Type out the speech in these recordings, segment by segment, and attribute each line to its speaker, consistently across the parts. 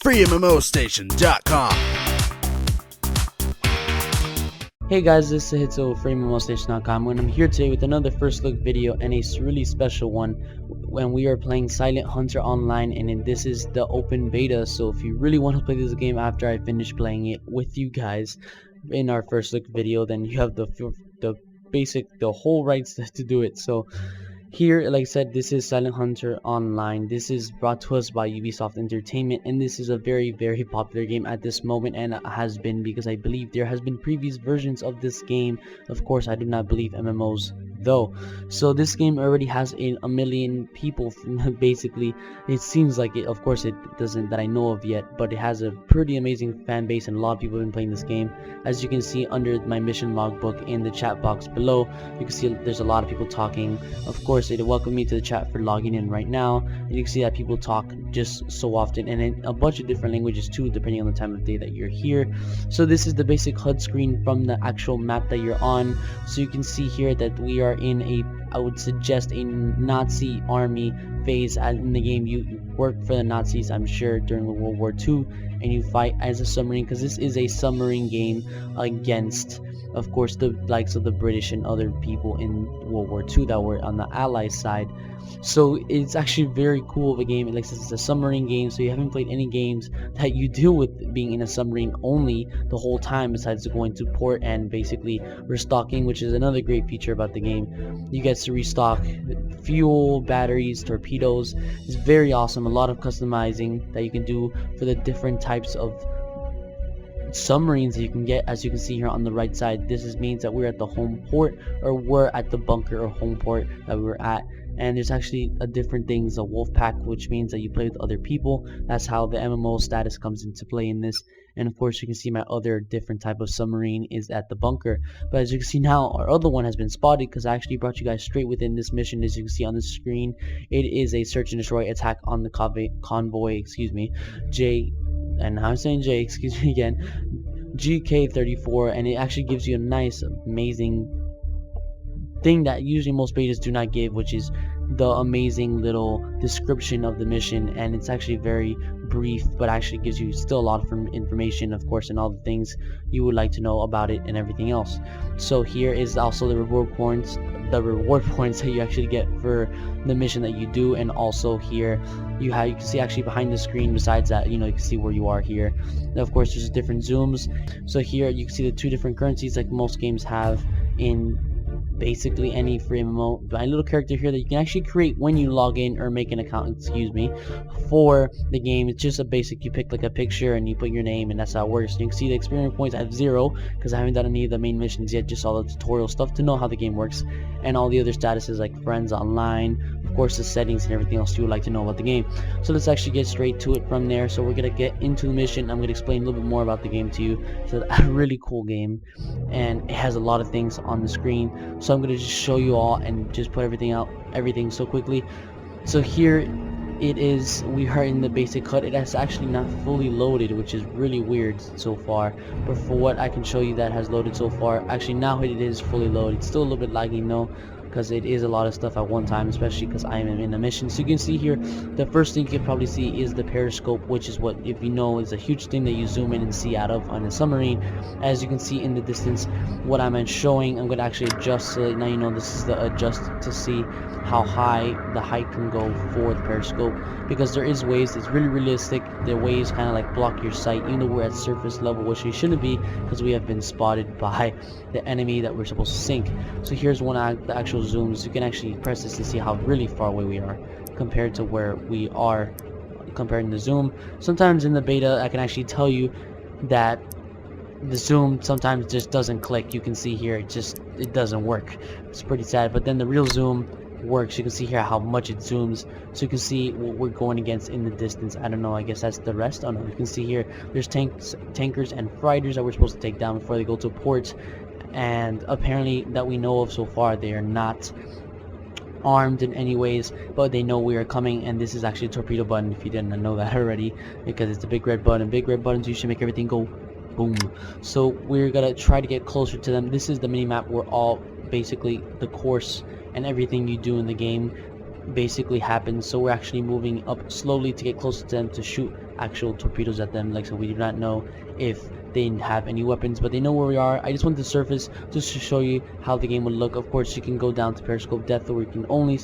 Speaker 1: FreeMMOStation.com.
Speaker 2: Hey guys, this is Hitzo with FreeMMOStation.com, and I'm here today with another first look video and a really special one when we are playing Silent Hunter Online, and this is the open beta. So if you really want to play this game after I finish playing it with you guys in our first look video, then you have the whole rights to do it. So here, like I said, this is Silent Hunter Online. This is brought to us by Ubisoft Entertainment, and this is a very popular game at this moment, and has been because I believe there has been previous versions of this game. Of course, I do not believe MMOs though. So this game already has a million people basically. It seems like it. Of course it doesn't, that I know of yet, but it has a pretty amazing fan base, and a lot of people have been playing this game. As you can see under my mission logbook in the chat box below, you can see there's a lot of people talking. Of course, it welcomed me to the chat for logging in right now, and you can see that people talk just so often, and in a bunch of different languages too, depending on the time of day that you're here. So this is the basic HUD screen from the actual map that you're on. So you can see here that we are in a, I would suggest, a Nazi army phase in the game. You work for the Nazis, I'm sure, during World War II, and you fight as a submarine, because this is a submarine game against, of course, the likes of the British and other people in World War II that were on the Allied side. So it's actually very cool of a game. Like, it's a submarine game, so you haven't played any games that you deal with being in a submarine only the whole time, besides going to port and basically restocking, which is another great feature about the game. You get to restock fuel, batteries, torpedoes. It's very awesome. A lot of customizing that you can do for the different types of submarines that you can get. As you can see here on the right side, this means that we're at the home port, or we're at the bunker or home port that we were at. And there's actually a different things, a wolf pack, which means that you play with other people. That's how the MMO status comes into play in this. And of course, you can see my other different type of submarine is at the bunker. But as you can see now, our other one has been spotted, because I actually brought you guys straight within this mission. As you can see on the screen, it is a search and destroy attack on the convoy, J, and I'm saying J, excuse me again, GK34, and it actually gives you a nice, amazing thing that usually most betas do not give, which is the amazing little description of the mission. And it's actually very brief, but actually gives you still a lot of information, of course, and all the things you would like to know about it and everything else. So here is also the reward points that you actually get for the mission that you do. And also here you can see actually behind the screen, besides that, you can see where you are here. Now, of course, there's different zooms. So here you can see the two different currencies like most games have in basically any free MMO. My little character here that you can actually create when you log in or make an account, for the game. It's just a basic, you pick like a picture and you put your name, and that's how it works. You can see the experience points. I have 0 because I haven't done any of the main missions yet, just all the tutorial stuff to know how the game works, and all the other statuses like friends, online, of course the settings and everything else you would like to know about the game. So let's actually get straight to it from there. So we're gonna get into the mission. I'm gonna explain a little bit more about the game to you. It's a really cool game, and it has a lot of things on the screen. So I'm gonna just show you all and just put everything so quickly. So here it is. We are in the basic HUD. It has actually not fully loaded, which is really weird so far, but for what I can show you that has loaded so far, actually now it is fully loaded. It's still a little bit lagging though, because it is a lot of stuff at one time, especially because I am in a mission. So you can see here, the first thing you can probably see is the Periscope, which is what, if you know, is a huge thing that you zoom in and see out of on a submarine. As you can see in the distance, what I'm showing, I'm going to actually adjust, so now you know this is the adjust to see how high the height can go for the Periscope, because there is waves. It's really realistic. The waves kind of like block your sight, even though we're at surface level, which we shouldn't be, because we have been spotted by the enemy that we're supposed to sink. So here's one of the actual zooms. You can actually press this to see how really far away we are compared to where we are comparing the zoom. Sometimes in the beta I can actually tell you that the zoom sometimes just doesn't click. You can see here it doesn't work. It's pretty sad, but then the real zoom works. You can see here how much it zooms, so you can see what we're going against in the distance. I don't know, I guess that's the rest. Oh no, you can see here there's tankers and freighters that we're supposed to take down before they go to port, and apparently that we know of so far, they are not armed in any ways, but they know we are coming. And this is actually a torpedo button, if you didn't know that already, because it's a big red button. Big red buttons usually make everything go boom. So we're gonna try to get closer to them. This is the mini map where all basically the course and everything you do in the game basically happens. So we're actually moving up slowly to get closer to them to shoot actual torpedoes at them. Like, so we do not know if they have any weapons, but they know where we are. I just wanted to surface just to show you how the game would look. Of course, you can go down to Periscope depth, where you can only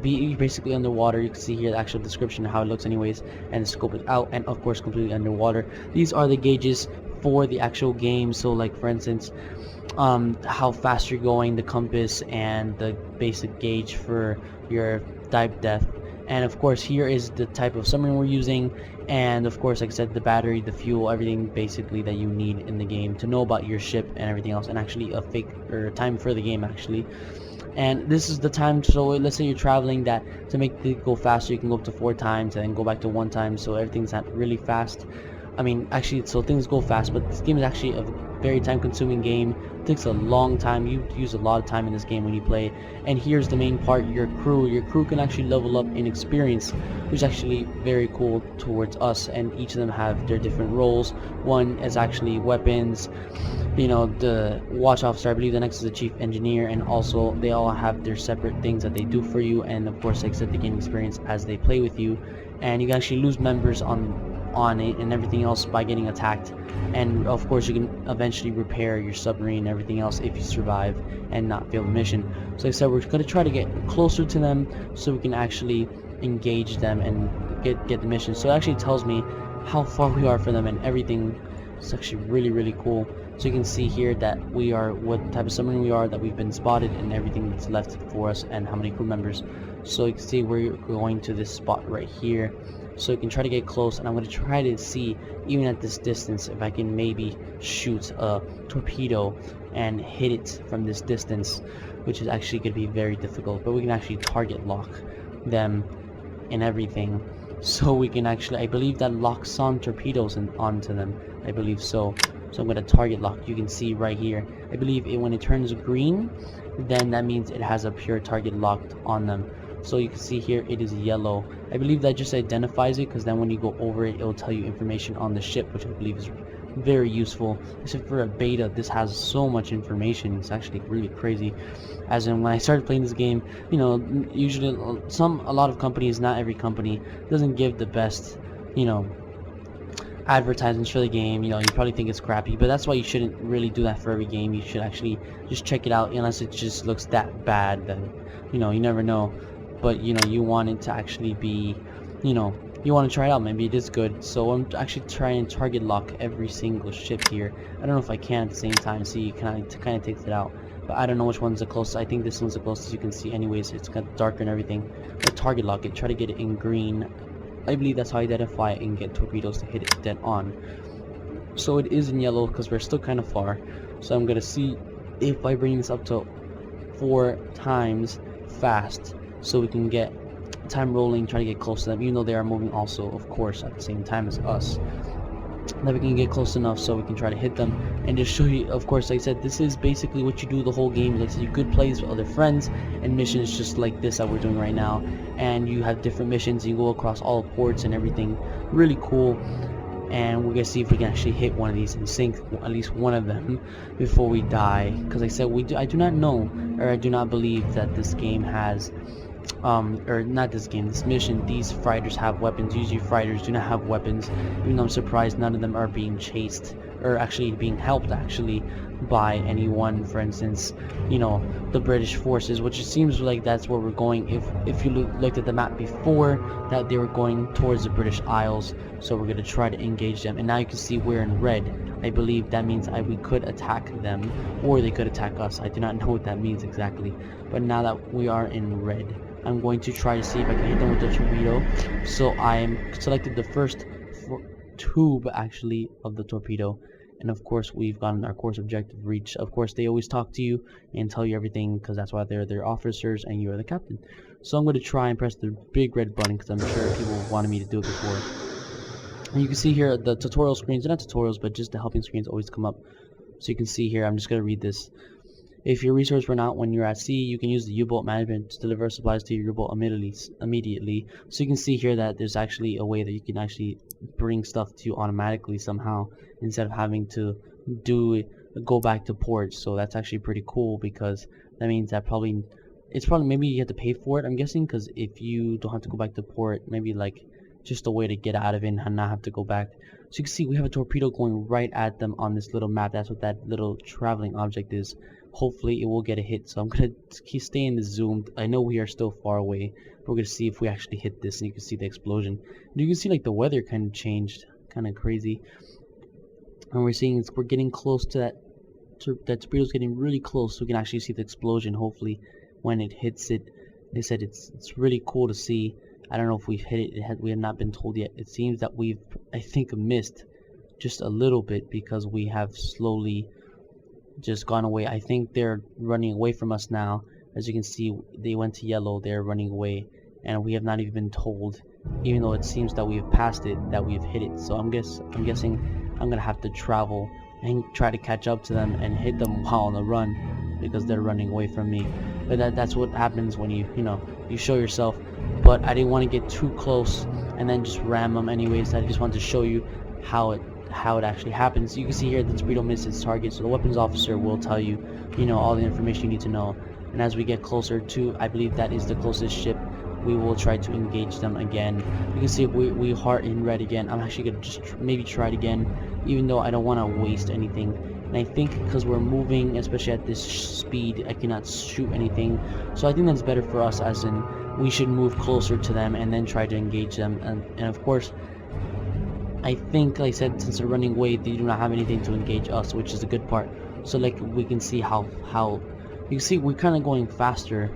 Speaker 2: be basically underwater. You can see here the actual description of how it looks anyways, and the scope is out, and of course completely underwater. These are the gauges for the actual game. So like, for instance, how fast you're going, the compass, and the basic gauge for your dive depth. And of course, here is the type of submarine we're using, and of course, like I said, the battery, the fuel, everything basically that you need in the game to know about your ship and everything else, and actually a fake or time for the game actually. And this is the time. So let's say you're traveling, that to make it go faster, you can go up to 4 times and then go back to 1 time, so everything's not really fast. I mean, actually, so things go fast, but this game is actually a very time-consuming game. It takes a long time. You use a lot of time in this game when you play. And here's the main part: your crew. Your crew can actually level up in experience, which is actually very cool towards us. And each of them have their different roles. One is actually weapons. You know, the watch officer. I believe the next is the chief engineer, and also they all have their separate things that they do for you. And of course, like I said, they gain experience as they play with you. And you can actually lose members on it and everything else by getting attacked, and of course you can eventually repair your submarine and everything else if you survive and not fail the mission. So like I said, we're going to try to get closer to them so we can actually engage them and get the mission. So it actually tells me how far we are from them and everything. It's actually really cool. So you can see here that we are, what type of submarine we are, that we've been spotted, and everything that's left for us, and how many crew members. So you can see we're going to this spot right here. So you can try to get close, and I'm going to try to see, even at this distance, if I can maybe shoot a torpedo and hit it from this distance, which is actually going to be very difficult. But we can actually target lock them and everything. So we can actually, I believe that locks on torpedoes and onto them. I believe so. So I'm going to target lock. You can see right here. I believe when it turns green, then that means it has a pure target locked on them. So you can see here it is yellow. I believe that just identifies it, because then when you go over it, it will tell you information on the ship, which I believe is very useful. Except for a beta, this has so much information. It's actually really crazy. As in, when I started playing this game, you know, usually a lot of companies, not every company, doesn't give the best, you know, advertisements for the game. You know, you probably think it's crappy, but that's why you shouldn't really do that for every game. You should actually just check it out, unless it just looks that bad. That, you know, you never know. But you know, you want it to actually be, you know, you want to try it out. Maybe it is good. So I'm actually trying to target lock every single ship here. I don't know if I can at the same time. See, you kind of takes it out, but I don't know which one's the closest. I think this one's the closest. You can see anyways, it's kind of darker and everything. But target lock it, try to get it in green. I believe that's how I identify it and get torpedoes to hit it dead on. So it is in yellow because we're still kind of far. So I'm gonna see if I bring this up to 4 times fast, so we can get time rolling, try to get close to them, even though they are moving also, of course, at the same time as us. That we can get close enough so we can try to hit them. And just show you, of course, like I said, this is basically what you do the whole game. Like I said, you could play this with other friends, and missions just like this that we're doing right now. And you have different missions, you go across all ports and everything. Really cool. And we're gonna see if we can actually hit one of these and sink at least one of them before we die. Because like I said, I do not know, or I do not believe that this game has or not this game, this mission, these fighters have weapons. Usually fighters do not have weapons, even though I'm surprised none of them are being chased, or actually being helped actually by anyone. For instance, you know, the British forces, which it seems like that's where we're going. If you looked at the map before, that they were going towards the British Isles, so we're going to try to engage them. And now you can see we're in red. I believe that means we could attack them, or they could attack us. I do not know what that means exactly, but now that we are in red, I'm going to try to see if I can hit them with the torpedo. So I am selected the first tube actually of the torpedo, and of course we've gotten our course objective reached. Of course they always talk to you and tell you everything, because that's why they're their officers and you are the captain. So I'm going to try and press the big red button, because I'm sure people wanted me to do it before. And you can see here the tutorial screens, not tutorials, but just the helping screens always come up. So you can see here, I'm just going to read this. If your resource run out when you're at sea, you can use the U-boat management to deliver supplies to your U-boat immediately. So you can see here that there's actually a way that you can actually bring stuff to you automatically somehow, instead of having to go back to port. So that's actually pretty cool, because that means that probably it's probably, maybe you have to pay for it, I'm guessing, because if you don't have to go back to port, maybe like just a way to get out of it and not have to go back. So you can see we have a torpedo going right at them on this little map. That's what that little traveling object is. Hopefully it will get a hit. So I'm gonna keep staying zoomed. I know we are still far away, but we're gonna see if we actually hit this, and you can see the explosion. And you can see like the weather kind of changed, kind of crazy. And we're seeing we're getting close to that. That torpedo's getting really close, so we can actually see the explosion. Hopefully, when it hits it, they said it's really cool to see. I don't know if we've hit it. We have not been told yet. It seems that we've, I think, missed just a little bit because we have slowly just gone away. I think they're running away from us now. As you can see, they went to yellow. They're running away, and we have not even been told, even though it seems that we've passed it, that we've hit it. So I'm guessing I'm gonna have to travel and try to catch up to them and hit them while on the run, because they're running away from me. But that's what happens when you show yourself. But I didn't want to get too close and then just ram them anyways. I just wanted to show you how it actually happens. You can see here the torpedo missed its target, so the weapons officer will tell you all the information you need to know. And as we get closer to, I believe that is the closest ship, we will try to engage them again. You can see if we heart in red again. I'm actually gonna just maybe try it again, even though I don't want to waste anything. And I think because we're moving, especially at this speed, I cannot shoot anything. So I think that's better for us, as in we should move closer to them and then try to engage them. And of course, I think, like I said, since they're running away, they do not have anything to engage us, which is a good part. So like we can see how you can see we're kind of going faster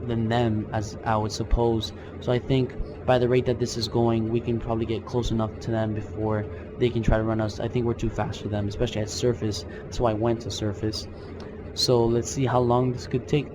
Speaker 2: than them, as I would suppose. So I think by the rate that this is going, we can probably get close enough to them before they can try to run us. I think we're too fast for them, especially at surface. That's why I went to surface. So let's see how long this could take.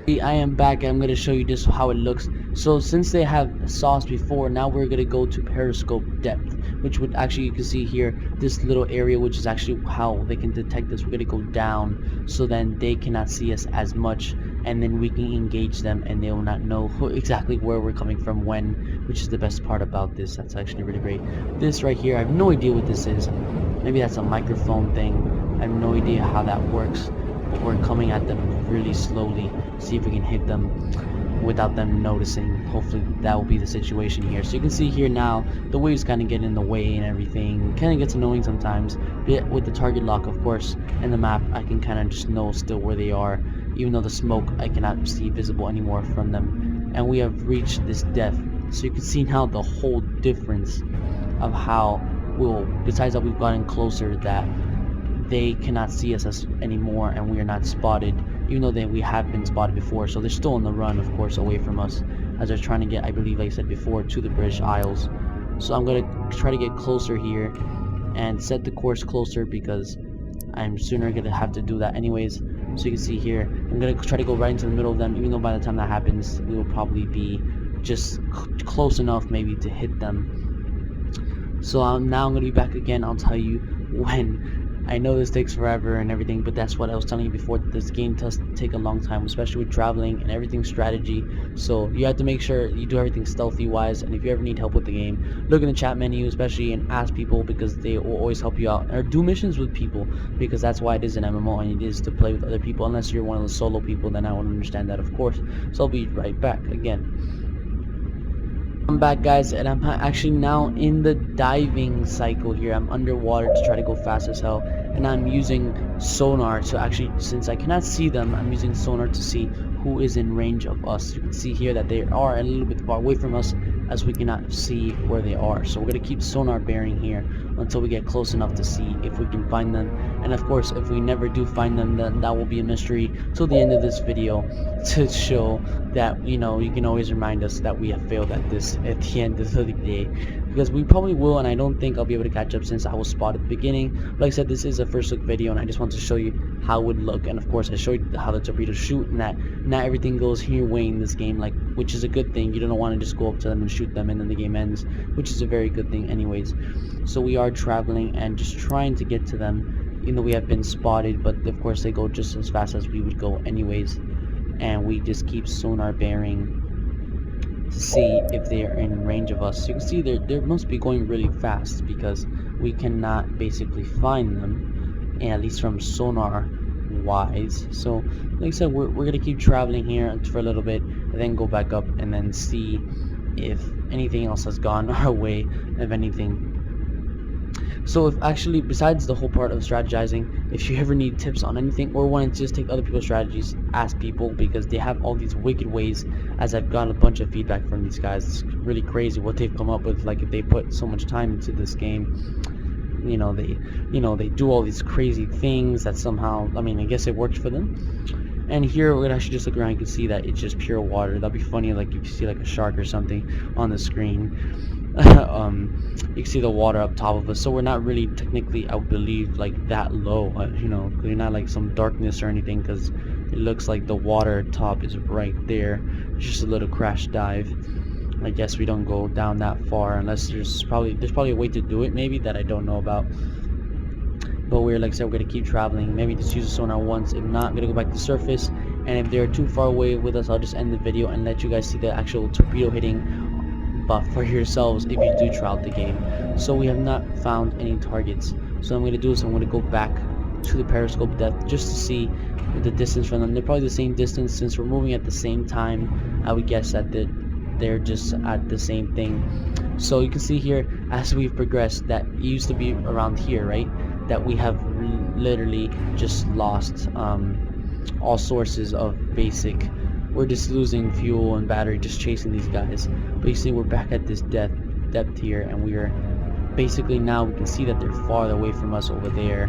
Speaker 2: I am back, and I'm going to show you just how it looks. So since they have saw us before, now we're going to go to Periscope depth, which would actually, you can see here, this little area, which is actually how they can detect us. We're going to go down, so then they cannot see us as much, and then we can engage them, and they will not know exactly where we're coming from when, which is the best part about this. That's actually really great. This right here, I have no idea what this is. Maybe that's a microphone thing. I have no idea how that works. But we're coming at them really slowly, see if we can hit them without them noticing. Hopefully that will be the situation here. So you can see here now the waves kind of get in the way and everything. Kind of gets annoying sometimes, but with the target lock, of course, and the map, I can kind of just know still where they are, even though the smoke I cannot see visible anymore from them. And we have reached this depth, so you can see now the whole difference of how besides that we've gotten closer, that they cannot see us anymore, and we are not spotted, even though we have been spotted before. So they're still on the run, of course, away from us, as they're trying to get, I believe, like I said before, to the British Isles. So I'm going to try to get closer here and set the course closer, because I'm sooner going to have to do that anyways. So you can see here, I'm going to try to go right into the middle of them, even though by the time that happens, we will probably be just close enough maybe to hit them. So now I'm going to be back again. I'll tell you when. I know this takes forever and everything, but that's what I was telling you before. This game does take a long time, especially with traveling and everything strategy. So you have to make sure you do everything stealthy wise. And if you ever need help with the game, look in the chat menu, especially, and ask people, because they will always help you out. Or do missions with people, because that's why it is an MMO, and it is to play with other people. Unless you're one of the solo people, then I won't understand that, of course. So I'll be right back again. I'm back, guys, and I'm actually now in the diving cycle here. I'm underwater to try to go fast as hell, and I'm using sonar to actually, since I cannot see them, I'm using sonar to see who is in range of us. You can see here that they are a little bit far away from us, as we cannot see where they are. So we're going to keep sonar bearing here until we get close enough to see if we can find them. And of course, if we never do find them, then that will be a mystery till the end of this video, to show that, you can always remind us that we have failed at this at the end of the day, because we probably will, and I don't think I'll be able to catch up since I was spotted at the beginning. Like I said, this is a first look video, and I just want to show you how it would look. And of course, I showed you how the torpedoes shoot, and that not everything goes your way in this game, which is a good thing. You don't want to just go up to them and shoot them and then the game ends, which is a very good thing anyways. So we are traveling and just trying to get to them, even though we have been spotted, but of course they go just as fast as we would go anyways. And we just keep sonar bearing to see if they are in range of us. So you can see they must be going really fast, because we cannot basically find them, and at least from sonar, wise. So like I said, we're gonna keep traveling here for a little bit and then go back up and then see if anything else has gone our way, if anything. So if actually, besides the whole part of strategizing, if you ever need tips on anything or want to just take other people's strategies, ask people, because they have all these wicked ways. As I've gotten a bunch of feedback from these guys, it's really crazy what they've come up with. Like, if they put so much time into this game, they do all these crazy things that somehow, I mean, I guess it worked for them. And here we're actually just look around, you can see that it's just pure water. That'd be funny, like if you see like a shark or something on the screen. You can see the water up top of us, so we're not really technically, I believe, like that low, we're not like some darkness or anything, because it looks like the water top is right there. It's just a little crash dive. I guess we don't go down that far unless there's probably a way to do it, maybe, that I don't know about. But we're, like I said, we're gonna keep traveling. Maybe just use the sonar once. If not, I'm gonna go back to the surface, and if they're too far away with us, I'll just end the video and let you guys see the actual torpedo hitting buff for yourselves if you do try out the game. So we have not found any targets, so I'm going to do is I'm going to go back to the periscope depth just to see the distance from them. They're probably the same distance, since we're moving at the same time. I would guess that they're just at the same thing. So you can see here, as we've progressed, that it used to be around here, right, that we have literally just lost all sources of basic. We're just losing fuel and battery just chasing these guys. But you see, we're back at this depth here, and we are basically, now we can see that they're farther away from us over there,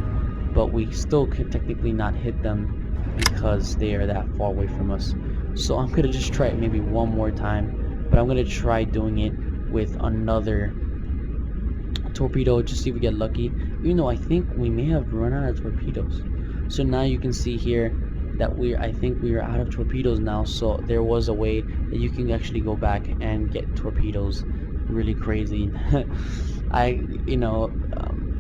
Speaker 2: but we still can technically not hit them because they are that far away from us. So I'm gonna just try it maybe one more time, but I'm gonna try doing it with another torpedo, just see if we get lucky, even though I think we may have run out of torpedoes. So now you can see here that I think we are out of torpedoes now. So there was a way that you can actually go back and get torpedoes. Really crazy.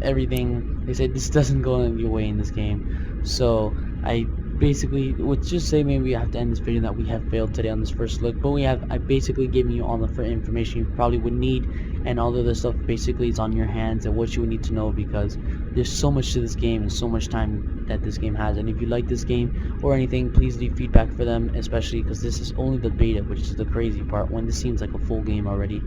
Speaker 2: Everything they said, this doesn't go your way in this game. So I basically would just say maybe I have to end this video that we have failed today on this first look, but I basically given you all the information you probably would need, and all the other stuff basically is on your hands and what you would need to know, because there's so much to this game and so much time that this game has. And if you like this game or anything, please leave feedback for them, especially because this is only the beta, which is the crazy part, when this seems like a full game already.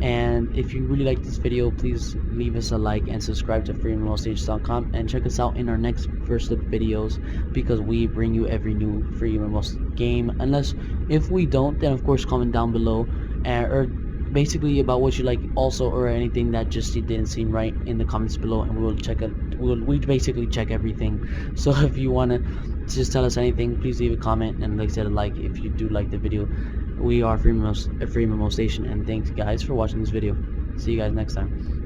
Speaker 2: And if you really like this video, please leave us a like and subscribe to FreeMMOStation.com, and check us out in our next first look videos, because we bring you every new FreeMMO game. Unless if we don't, then of course comment down below, or basically about what you like also, or anything that just didn't seem right in the comments below, and we'll check it. We basically check everything. So if you want to just tell us anything, please leave a comment, and like I said, a like if you do like the video. We are FreeMMOStation, and thanks guys for watching this video. See you guys next time.